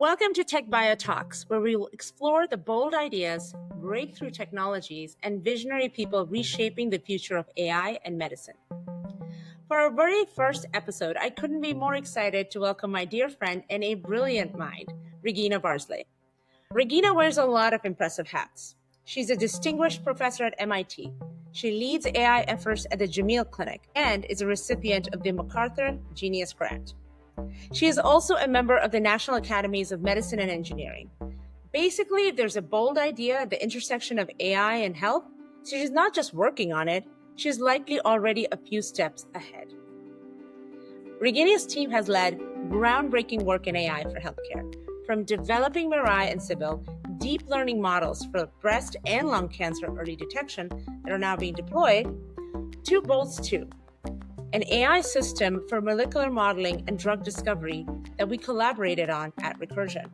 Welcome to TechBio Talks, where we will explore the bold ideas, breakthrough technologies, and visionary people reshaping the future of AI and medicine. For our very first episode, I couldn't be more excited to welcome my dear friend and a brilliant mind, Regina Barzilay. Regina wears a lot of impressive hats. She's a distinguished professor at MIT. She leads AI efforts at the Jameel Clinic and is a recipient of the MacArthur Genius Grant. She is also a member of the National Academies of Medicine and Engineering. Basically, if there's a bold idea at the intersection of AI and health, she's not just working on it, she's likely already a few steps ahead. Regina's team has led groundbreaking work in AI for healthcare, from developing Mirai and Sybil, deep learning models for breast and lung cancer early detection that are now being deployed, to Boltz 2, an AI system for molecular modeling and drug discovery that we collaborated on at Recursion.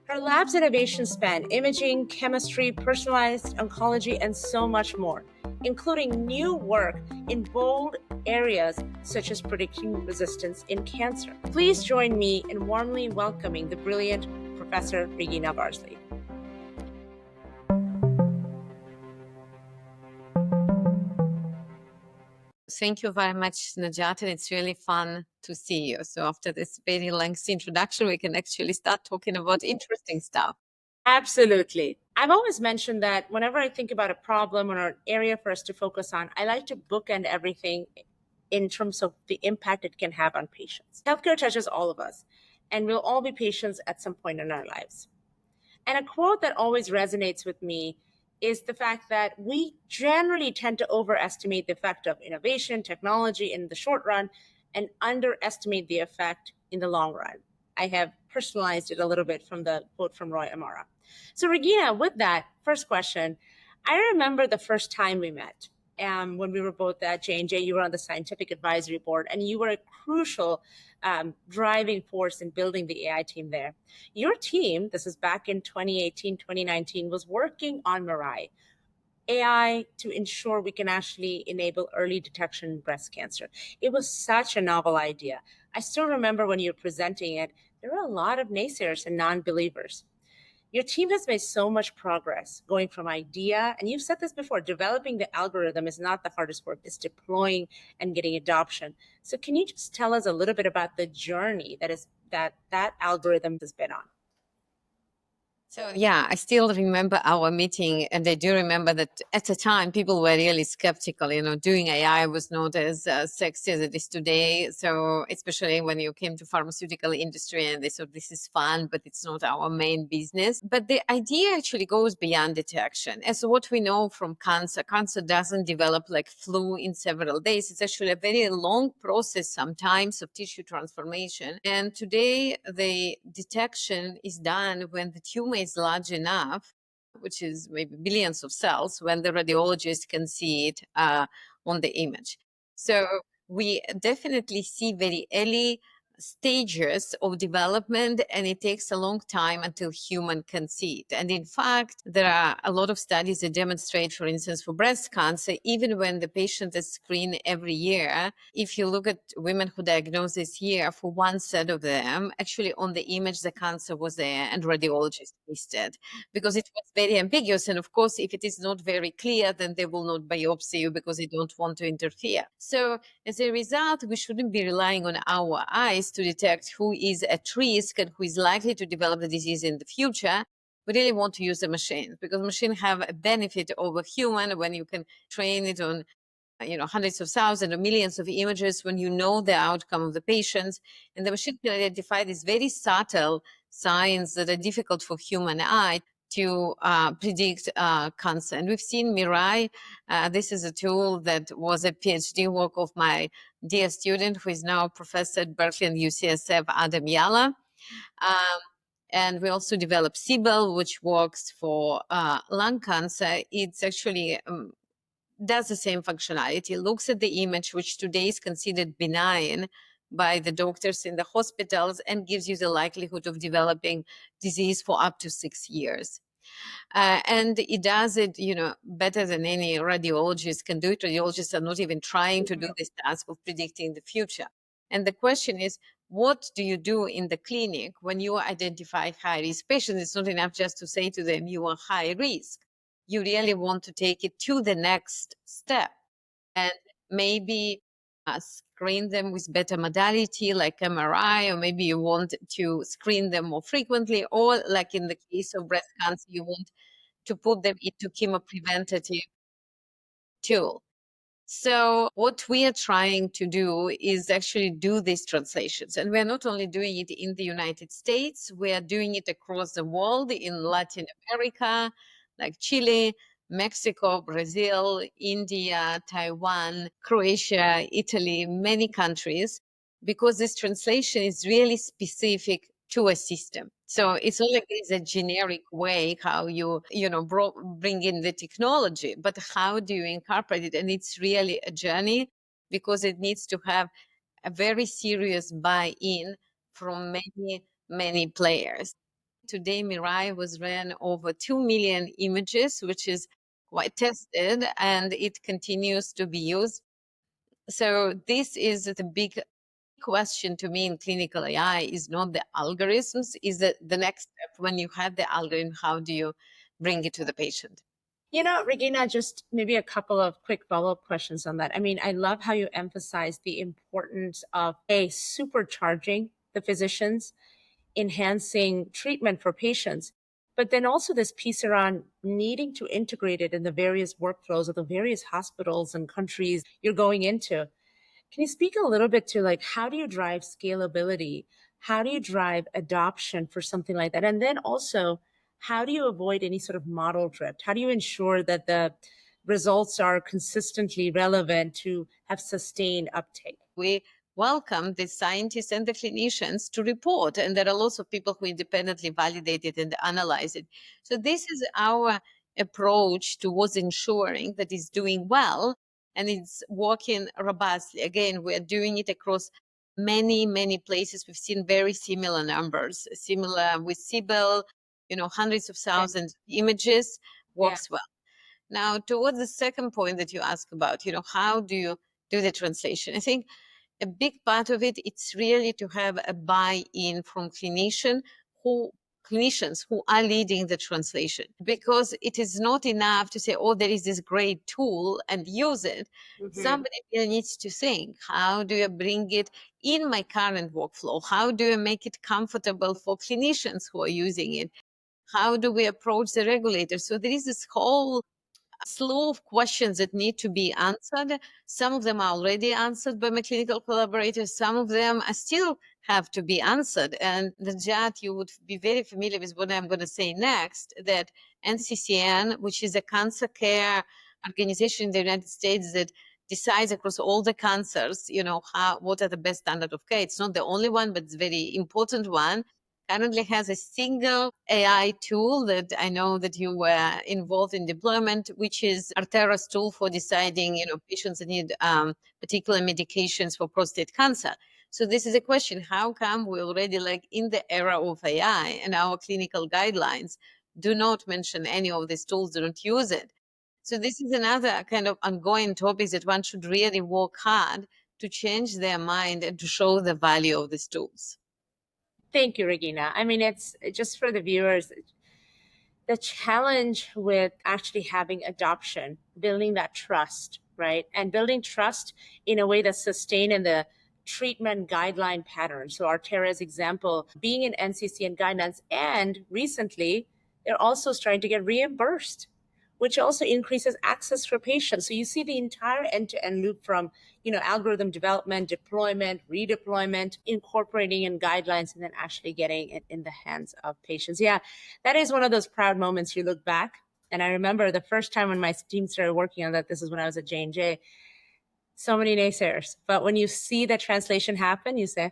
Her lab's innovations span imaging, chemistry, personalized oncology, and so much more, including new work in bold areas such as predicting resistance in cancer. Please join me in warmly welcoming the brilliant Professor Regina Barzilay. Thank you very much, Najat, and it's really fun to see you. So after this very lengthy introduction, we can actually start talking about interesting stuff. Absolutely. I've always mentioned that whenever I think about a problem or an area for us to focus on, I like to bookend everything in terms of the impact it can have on patients. Healthcare touches all of us, and we'll all be patients at some point in our lives. And a quote that always resonates with me is the fact that we generally tend to overestimate the effect of innovation, technology in the short run, and underestimate the effect in the long run. I have personalized it a little bit from the quote from Roy Amara. So Regina, with that first question, I remember the first time we met. When we were both at J&J, you were on the scientific advisory board, and you were a crucial driving force in building the AI team there. Your team, this is back in 2018, 2019, was working on Mirai, AI to ensure we can actually enable early detection in breast cancer. It was such a novel idea. I still remember when you were presenting it, there were a lot of naysayers and non-believers. Your team has made so much progress going from idea, and you've said this before, developing the algorithm is not the hardest work, it's deploying and getting adoption. So can you just tell us a little bit about the journey that algorithm has been on? So yeah, I still remember our meeting, and I do remember that at the time people were really skeptical. Doing AI was not as sexy as it is today. So especially when you came to pharmaceutical industry, and they thought this is fun, but it's not our main business. But the idea actually goes beyond detection. As what we know from cancer doesn't develop like flu in several days. It's actually a very long process sometimes of tissue transformation. And today the detection is done when the tumor is large enough, which is maybe billions of cells, when the radiologist can see it on the image. So we definitely see very early stages of development, and it takes a long time until human can see it. And in fact, there are a lot of studies that demonstrate, for instance, for breast cancer, even when the patient is screened every year, if you look at women who diagnosed this year, for one set of them, actually on the image, the cancer was there and radiologists missed it because it was very ambiguous. And of course, if it is not very clear, then they will not biopsy you because they don't want to interfere. So as a result, we shouldn't be relying on our eyes to detect who is at risk and who is likely to develop the disease in the future. We really want to use the machine because machines have a benefit over human when you can train it on hundreds of thousands or millions of images, when you know the outcome of the patients, and the machine can identify these very subtle signs that are difficult for human eye to predict cancer. And we've seen Mirai. This is a tool that was a PhD work of my dear student, who is now a professor at Berkeley and UCSF, Adam Yala. And we also developed Sybil, which works for lung cancer. It's actually does the same functionality, looks at the image, which today is considered benign by the doctors in the hospitals, and gives you the likelihood of developing disease for up to 6 years. And it does it, better than any radiologist can do it. Radiologists are not even trying to do this task of predicting the future. And the question is, what do you do in the clinic when you identify high-risk patients? It's not enough just to say to them, you are high risk. You really want to take it to the next step and maybe screen them with better modality like MRI, or maybe you want to screen them more frequently, or like in the case of breast cancer, you want to put them into chemopreventative tool. So what we are trying to do is actually do these translations. And we're not only doing it in the United States, we are doing it across the world in Latin America, like Chile, Mexico, Brazil, India, Taiwan, Croatia, Italy, many countries, because this translation is really specific to a system. So it's not like it's a generic way how bring in the technology, but how do you incorporate it? And it's really a journey, because it needs to have a very serious buy-in from many, many players. Today, Mirai was ran over 2 million images, which is quite tested, and it continues to be used. So this is the big question to me in clinical AI, is not the algorithms, is the next step. When you have the algorithm, how do you bring it to the patient? Regina, just maybe a couple of quick follow-up questions on that. I mean, I love how you emphasize the importance of supercharging the physicians, enhancing treatment for patients, but then also this piece around needing to integrate it in the various workflows of the various hospitals and countries you're going into. Can you speak a little bit to like how do you drive scalability? How do you drive adoption for something like that? And then also, how do you avoid any sort of model drift? How do you ensure that the results are consistently relevant to have sustained uptake? We welcome the scientists and the clinicians to report, and there are lots of people who independently validate it and analyze it. So this is our approach towards ensuring that it's doing well and it's working robustly. Again, we are doing it across many, many places. We've seen very similar numbers, similar with Sibyl, hundreds of thousands of images, works well. Now, towards the second point that you asked about, how do you do the translation? I think a big part of it, it's really to have a buy-in from clinicians who are leading the translation, because it is not enough to say, oh, there is this great tool and use it. Somebody really needs to think, how do you bring it in my current workflow? How do you make it comfortable for clinicians who are using it? How do we approach the regulators? So there is this whole slew of questions that need to be answered. Some of them are already answered by my clinical collaborators. Some of them are still have to be answered. And Najat, you would be very familiar with what I'm going to say next, that NCCN, which is a cancer care organization in the United States that decides across all the cancers, what are the best standard of care. It's not the only one, but it's a very important one. Currently has a single AI tool that I know that you were involved in deployment, which is Artera's tool for deciding, patients that need particular medications for prostate cancer. So this is a question: how come we already, like in the era of AI, and our clinical guidelines do not mention any of these tools, do not use it? So this is another kind of ongoing topic that one should really work hard to change their mind and to show the value of these tools. Thank you, Regina. I mean, it's just for the viewers, the challenge with actually having adoption, building that trust, right? And building trust in a way that's sustained in the treatment guideline pattern. So Artera's example being in NCCN guidelines, and recently they're also starting to get reimbursed, which also increases access for patients. So you see the entire end-to-end loop from, algorithm development, deployment, redeployment, incorporating in guidelines, and then actually getting it in the hands of patients. Yeah, that is one of those proud moments you look back. And I remember the first time when my team started working on that, this is when I was at J&J, so many naysayers. But when you see the translation happen, you say,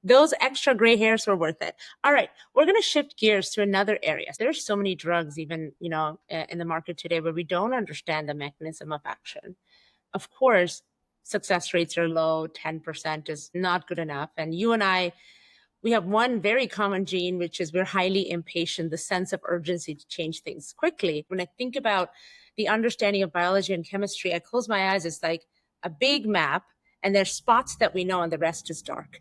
those extra gray hairs were worth it. All right, we're going to shift gears to another area. There's so many drugs, even, in the market today where we don't understand the mechanism of action. Of course, success rates are low. 10% is not good enough. And you and I, we have one very common gene, which is we're highly impatient, the sense of urgency to change things quickly. When I think about the understanding of biology and chemistry, I close my eyes. It's like a big map, and there's spots that we know, and the rest is dark.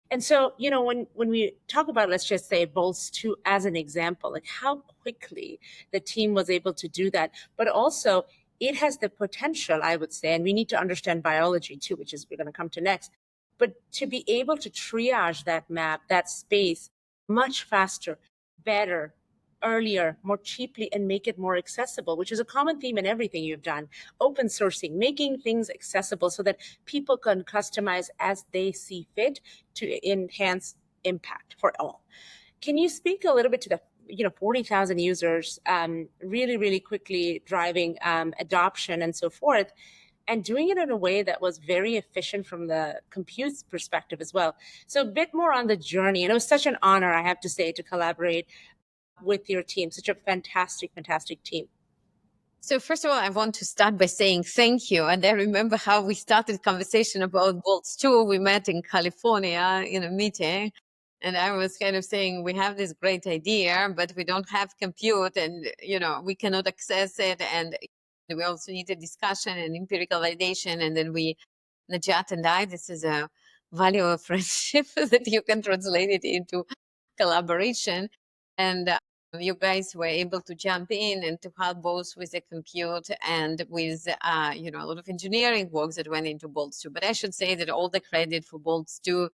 And so, when we talk about, let's just say Bolts 2 as an example, like how quickly the team was able to do that, but also it has the potential, I would say, and we need to understand biology too, which is we're going to come to next, but to be able to triage that map, that space much faster, better, earlier, more cheaply, and make it more accessible, which is a common theme in everything you've done. Open sourcing, making things accessible so that people can customize as they see fit to enhance impact for all. Can you speak a little bit to the 40,000 users, really quickly driving adoption and so forth, and doing it in a way that was very efficient from the compute perspective as well? So a bit more on the journey. And it was such an honor, I have to say, to collaborate with your team. Such a fantastic team. So first of all, I want to start by saying thank you. And I remember how we started conversation about Bolts 2. We met in California in a meeting. And I was kind of saying, we have this great idea, but we don't have compute and, we cannot access it. And we also need a discussion and empirical validation. And then Najat and I, this is a value of friendship that you can translate it into collaboration. And you guys were able to jump in and to help both with the compute and with, a lot of engineering work that went into Bolts 2. But I should say that all the credit for Bolts 2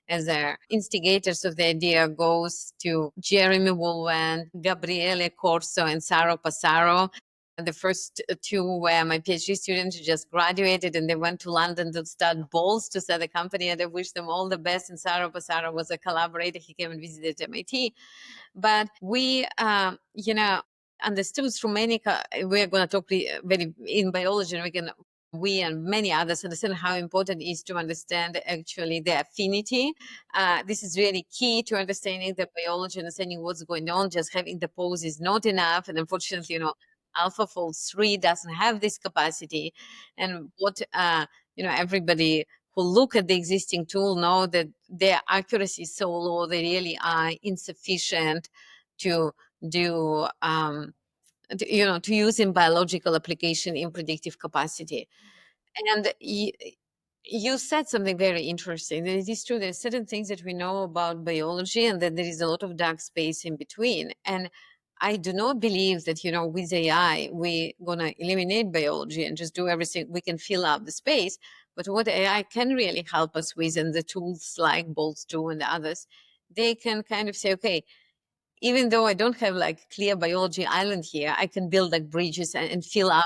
as the instigators of the idea goes to Jeremy Woolwan, Gabriele Corso, and Saro Passaro. And the first two were my PhD students who just graduated, and they went to London to start Bolts to start a company, and I wish them all the best. And Saro Passaro was a collaborator. He came and visited MIT. But we, understood through many, we're going to talk very in biology, and we and many others understand how important it is to understand actually the affinity. This is really key to understanding the biology, understanding what's going on. Just having the pose is not enough. And unfortunately, AlphaFold 3 doesn't have this capacity. And what, everybody who look at the existing tool know that their accuracy is so low, they really are insufficient to do, to use in biological application in predictive capacity. And you said something very interesting. It is true, there are certain things that we know about biology, and then there is a lot of dark space in between. And I do not believe that, with AI, we're going to eliminate biology and just do everything. We can fill up the space. But what AI can really help us with, and the tools like Bolts 2 and others, they can kind of say, okay, even though I don't have like clear biology island here, I can build like bridges and fill out.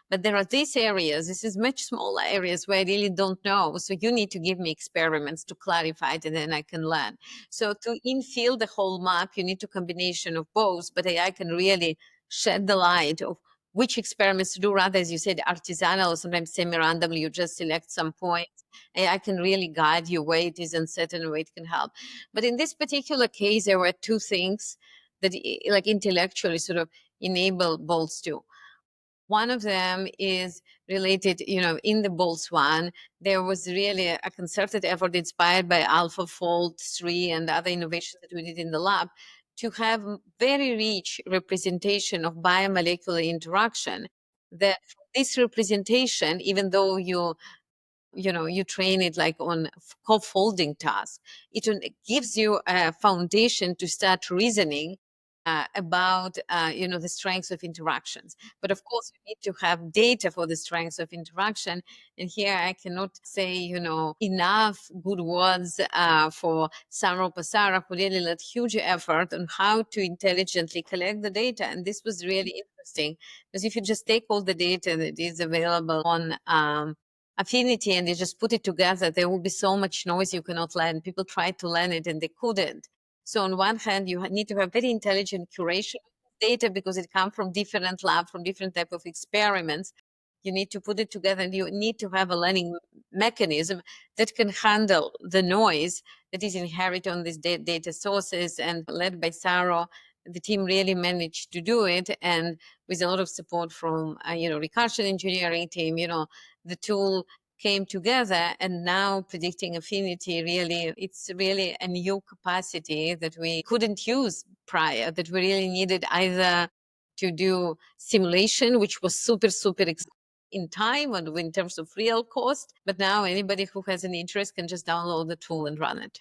But there are these areas, this is much smaller areas where I really don't know. So you need to give me experiments to clarify it, and then I can learn. So to infill the whole map, you need a combination of both, but AI can really shed the light of which experiments to do, rather, as you said, artisanal or sometimes semi-randomly, you just select some points. AI can really guide you where it is uncertain, where it can help. But in this particular case, there were two things that like intellectually sort of enable Bolts 2. One of them is related, in the Bolts 1, there was really a concerted effort inspired by AlphaFold 3 and other innovations that we did in the lab to have very rich representation of biomolecular interaction. That this representation, even though you train it like on co-folding tasks, it gives you a foundation to start reasoning about the strengths of interactions. But of course, you need to have data for the strengths of interaction. And here I cannot say enough good words for Saro Passara, who really led huge effort on how to intelligently collect the data. And this was really interesting, because if you just take all the data that is available on affinity and they just put it together, there will be so much noise you cannot learn. People tried to learn it and they couldn't. So on one hand, you need to have very intelligent curation of data, because it comes from different labs, from different type of experiments. You need to put it together, and you need to have a learning mechanism that can handle the noise that is inherent on these data sources. And led by Saro, the team really managed to do it, and with a lot of support from Recursion engineering team, the tool came together. And now predicting affinity, really, it's really a new capacity that we couldn't use prior, that we really needed either to do simulation, which was super in time and in terms of real cost. But now anybody who has an interest can just download the tool and run it.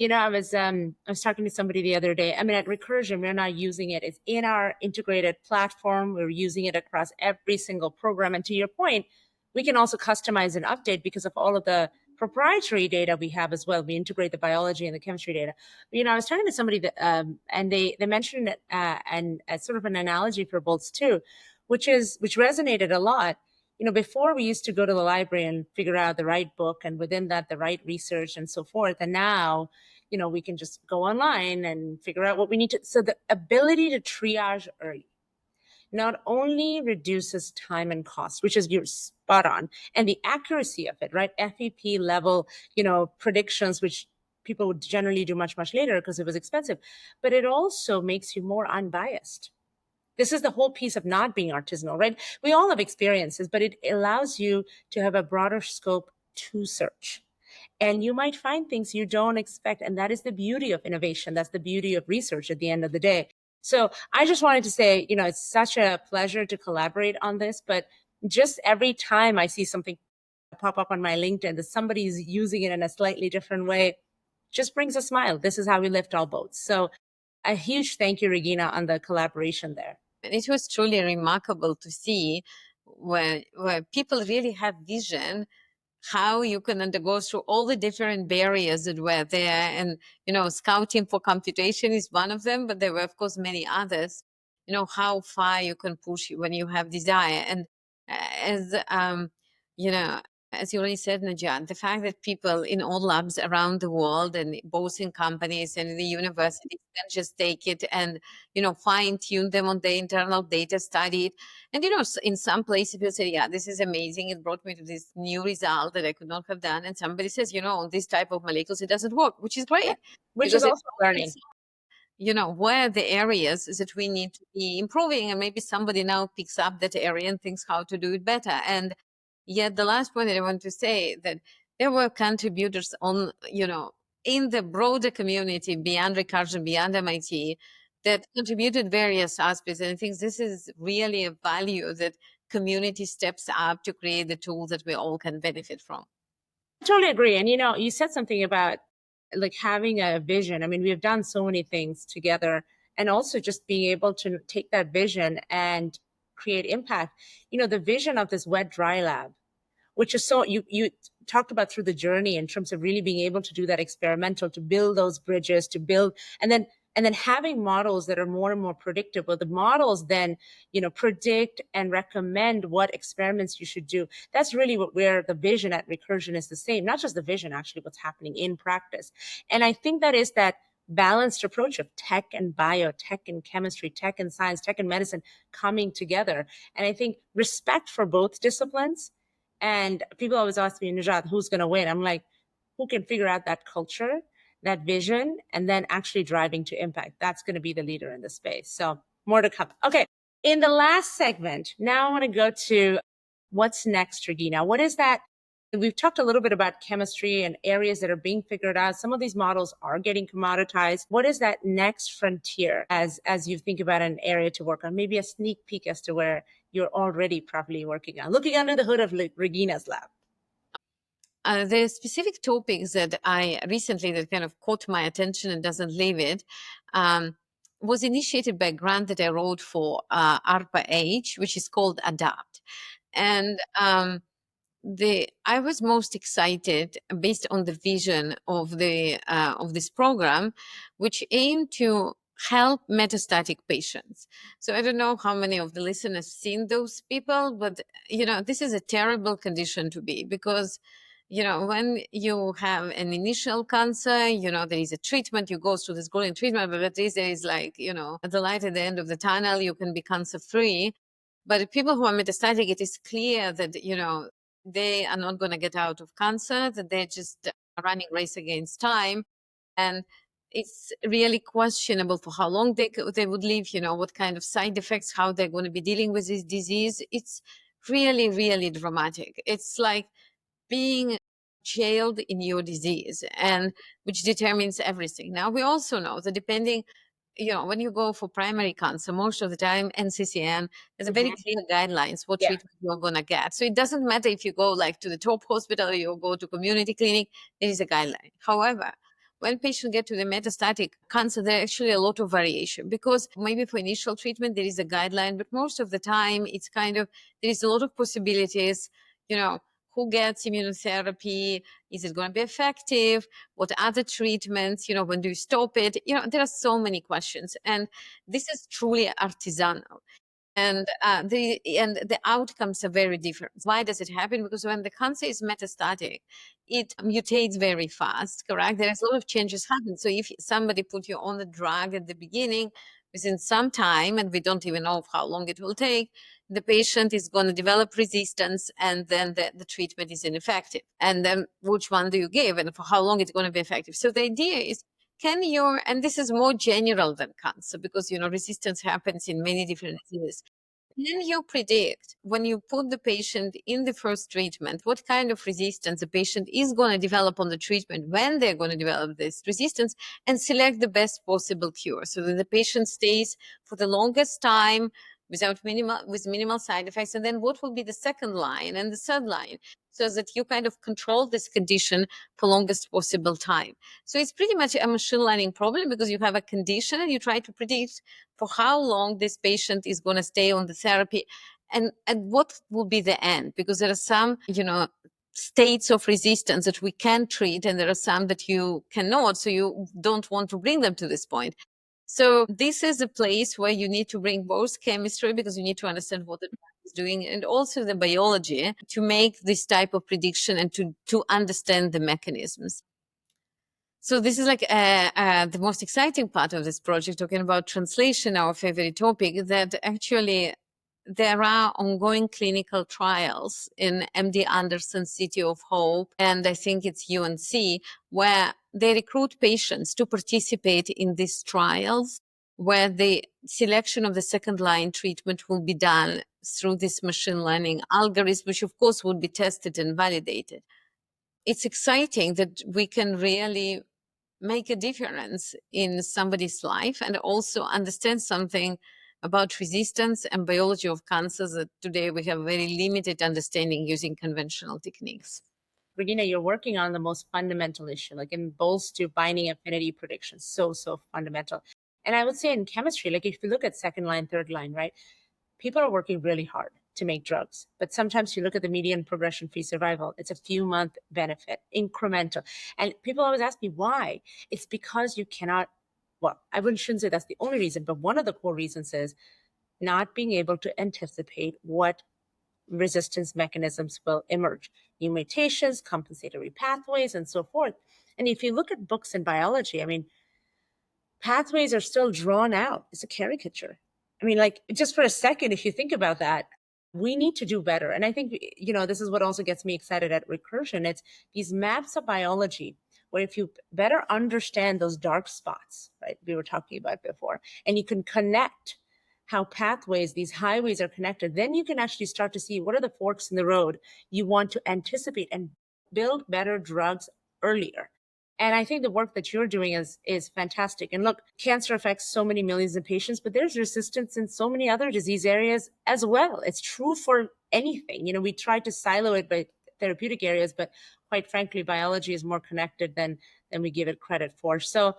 I was talking to somebody the other day. I mean, at Recursion, we're not using it. It's in our integrated platform. We're using it across every single program. And to your point, we can also customize and update because of all of the proprietary data we have as well. We integrate the biology and the chemistry data. I was talking to somebody that, and they mentioned it, and as sort of an analogy for bolts too, which resonated a lot. Before we used to go to the library and figure out the right book, and within that, the right research and so forth. And now, we can just go online and figure out what we need to. So the ability to triage early not only reduces time and cost, which is you're spot on, and the accuracy of it, right? FEP level, predictions, which people would generally do much, much later because it was expensive, but it also makes you more unbiased. This is the whole piece of not being artisanal, right? We all have experiences, but it allows you to have a broader scope to search. And you might find things you don't expect. And that is the beauty of innovation. That's the beauty of research at the end of the day. So I just wanted to say, it's such a pleasure to collaborate on this, but just every time I see something pop up on my LinkedIn that somebody's using it in a slightly different way, just brings a smile. This is how we lift all boats. So a huge thank you, Regina, on the collaboration there. And it was truly remarkable to see where people really have vision, how you can undergo through all the different barriers that were there. And, scouting for computation is one of them, but there were, of course, many others. How far you can push when you have desire. And as, you know, as you already said, Najat, the fact that people in all labs around the world, and both in companies and in the universities, can just take it and, fine tune them on the internal data, study it. And, in some places people say, yeah, this is amazing. It brought me to this new result that I could not have done. And somebody says, on this type of molecules, it doesn't work, which is great. Which is also learning. Where the areas that we need to be improving, and maybe somebody now picks up that area and thinks how to do it better. And yet the last point that I want to say, that there were contributors on, in the broader community beyond Recursion, beyond MIT, that contributed various aspects. And I think this is really a value that community steps up to create the tools that we all can benefit from. I totally agree. And you said something about like having a vision. I mean, we have done so many things together, and also just being able to take that vision and create impact. The vision of this wet dry lab, which is so you talked about through the journey in terms of really being able to do that experimental, to build those bridges, to build, and then having models that are more and more predictable. The models then, predict and recommend what experiments you should do. That's really where the vision at Recursion is the same, not just the vision, actually what's happening in practice. And I think that is that balanced approach of tech and bio, tech and chemistry, tech and science, tech and medicine coming together. And I think respect for both disciplines. And people always ask me, Najat, who's going to win? I'm like, who can figure out that culture, that vision, and then actually driving to impact? That's going to be the leader in the space. So more to come. Okay. In the last segment, now I want to go to what's next, Regina. What is that? We've talked a little bit about chemistry and areas that are being figured out. Some of these models are getting commoditized. What is that next frontier as you think about an area to work on? Maybe a sneak peek as to where you're already probably working on, looking under the hood of Regina's lab. The specific topics that I recently that kind of caught my attention and doesn't leave it was initiated by a grant that I wrote for ARPA-H, which is called ADAPT. And I was most excited based on the vision of this program, which aimed to help metastatic patients. So I don't know how many of the listeners seen those people, but this is a terrible condition to be, because when you have an initial cancer, there is a treatment, you go through this golden treatment, but at least there is like, the light at the end of the tunnel, you can be cancer free. But people who are metastatic, it is clear that, they are not going to get out of cancer, that they're just running race against time. And it's really questionable for how long they would live, what kind of side effects, how they're going to be dealing with this disease. It's really, really dramatic. It's like being jailed in your disease, and which determines everything. Now, we also know that depending, when you go for primary cancer, most of the time NCCN has a very clear guidelines what treatment you're going to get. So it doesn't matter if you go like to the top hospital or you go to community clinic, there is a guideline. However, when patients get to the metastatic cancer, there are actually a lot of variation, because maybe for initial treatment, there is a guideline, but most of the time it's kind of, there is a lot of possibilities, who gets immunotherapy, is it going to be effective, what other treatments, when do you stop it? There are so many questions, and this is truly artisanal. And the outcomes are very different. Why does it happen? Because when the cancer is metastatic, it mutates very fast, correct? There is a lot of changes happen. So if somebody put you on the drug at the beginning, within some time, and we don't even know how long it will take, the patient is going to develop resistance, and then the treatment is ineffective. And then which one do you give, and for how long it's going to be effective? So the idea is, and this is more general than cancer, because, resistance happens in many different diseases. Can you predict, when you put the patient in the first treatment, what kind of resistance the patient is going to develop on the treatment, when they're going to develop this resistance, and select the best possible cure so that the patient stays for the longest time with minimal side effects? And then what will be the second line and the third line, so that you kind of control this condition for longest possible time. So it's pretty much a machine learning problem, because you have a condition and you try to predict for how long this patient is going to stay on the therapy, and what will be the end, because there are some, states of resistance that we can treat, and there are some that you cannot, so you don't want to bring them to this point. So this is a place where you need to bring both chemistry, because you need to understand what the drug is doing, and also the biology to make this type of prediction and to understand the mechanisms. So this is like the most exciting part of this project, talking about translation, our favorite topic, that actually there are ongoing clinical trials in MD Anderson City of Hope, and I think it's UNC, where they recruit patients to participate in these trials, where the selection of the second line treatment will be done through this machine learning algorithm, which of course would be tested and validated. It's exciting that we can really make a difference in somebody's life, and also understand something about resistance and biology of cancers that today we have very limited understanding using conventional techniques. Regina, you're working on the most fundamental issue, like in bolster binding affinity prediction. So fundamental. And I would say in chemistry, like if you look at second line, third line, right? People are working really hard to make drugs, but sometimes you look at the median progression-free survival, it's a few month benefit, incremental. And people always ask me why. It's because you cannot, well, shouldn't say that's the only reason, but one of the core reasons is not being able to anticipate what resistance mechanisms will emerge, new mutations, compensatory pathways, and so forth. And if you look at books in biology, I mean, pathways are still drawn out. It's a caricature. I mean, like, just for a second, if you think about that, we need to do better. And I think, this is what also gets me excited at Recursion. It's these maps of biology where if you better understand those dark spots, right, we were talking about before, and you can connect how pathways, these highways are connected, then you can actually start to see what are the forks in the road you want to anticipate and build better drugs earlier. And I think the work that you're doing is fantastic. And look, cancer affects so many millions of patients, but there's resistance in so many other disease areas as well. It's true for anything. We try to silo it by therapeutic areas, but quite frankly, biology is more connected than we give it credit for. So,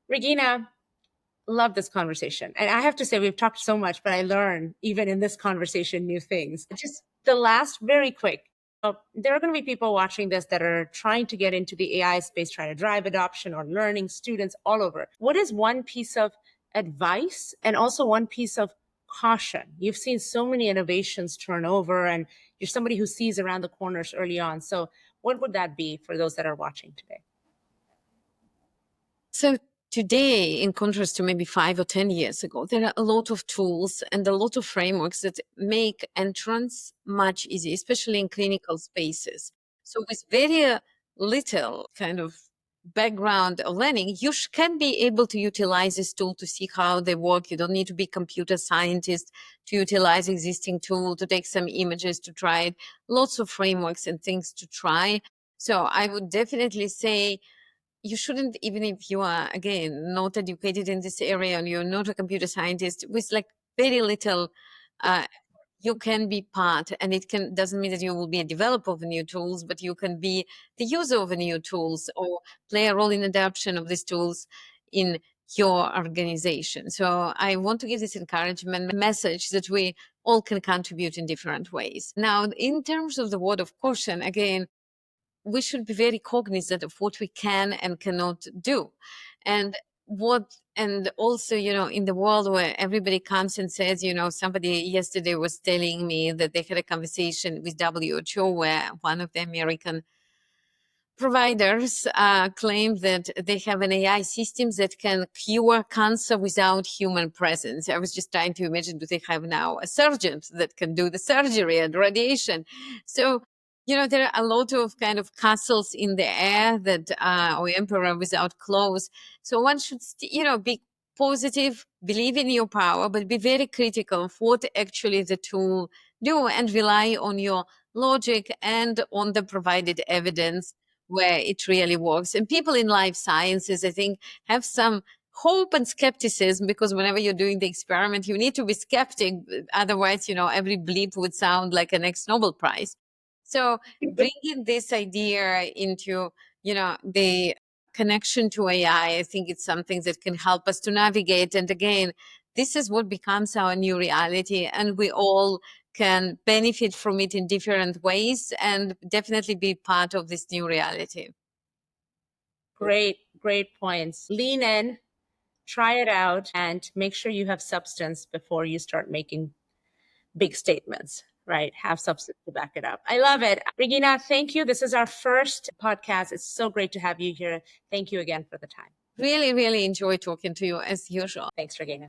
Regina, love this conversation. And I have to say, we've talked so much, but I learn even in this conversation new things. Just the last, very quick. There are going to be people watching this that are trying to get into the AI space, trying to drive adoption or learning, students all over. What is one piece of advice and also one piece of caution? You've seen so many innovations turn over, and you're somebody who sees around the corners early on. So what would that be for those that are watching today? So today, in contrast to maybe 5 or 10 years ago, there are a lot of tools and a lot of frameworks that make entrance much easier, especially in clinical spaces. So with very little kind of background or learning, you can be able to utilize this tool to see how they work. You don't need to be computer scientist to utilize existing tool, to take some images, to try it. Lots of frameworks and things to try. So I would definitely say, you shouldn't, even if you are, again, not educated in this area and you're not a computer scientist, with like very little you can be part, and it doesn't mean that you will be a developer of new tools, but you can be the user of new tools or play a role in adoption of these tools in your organization. So I want to give this encouragement message that we all can contribute in different ways. Now, in terms of the word of caution, again, we should be very cognizant of what we can and cannot do. And also, in the world where everybody comes and says, somebody yesterday was telling me that they had a conversation with WHO where one of the American providers claim that they have an AI system that can cure cancer without human presence. I was just trying to imagine, do they have now a surgeon that can do the surgery and radiation? So, there are a lot of kind of castles in the air that, or emperor without clothes. So one should, be positive, believe in your power, but be very critical of what actually the tool do and rely on your logic and on the provided evidence where it really works. And people in life sciences, I think, have some hope and skepticism, because whenever you're doing the experiment, you need to be skeptic. Otherwise, every bleep would sound like a next Nobel Prize. So bringing this idea into, the connection to AI, I think it's something that can help us to navigate. And again, this is what becomes our new reality, and we all can benefit from it in different ways and definitely be part of this new reality. Great points. Lean in, try it out, and make sure you have substance before you start making big statements, right? Have substance to back it up. I love it. Regina, thank you. This is our first podcast. It's so great to have you here. Thank you again for the time. Really, really enjoy talking to you as usual. Thanks, Regina.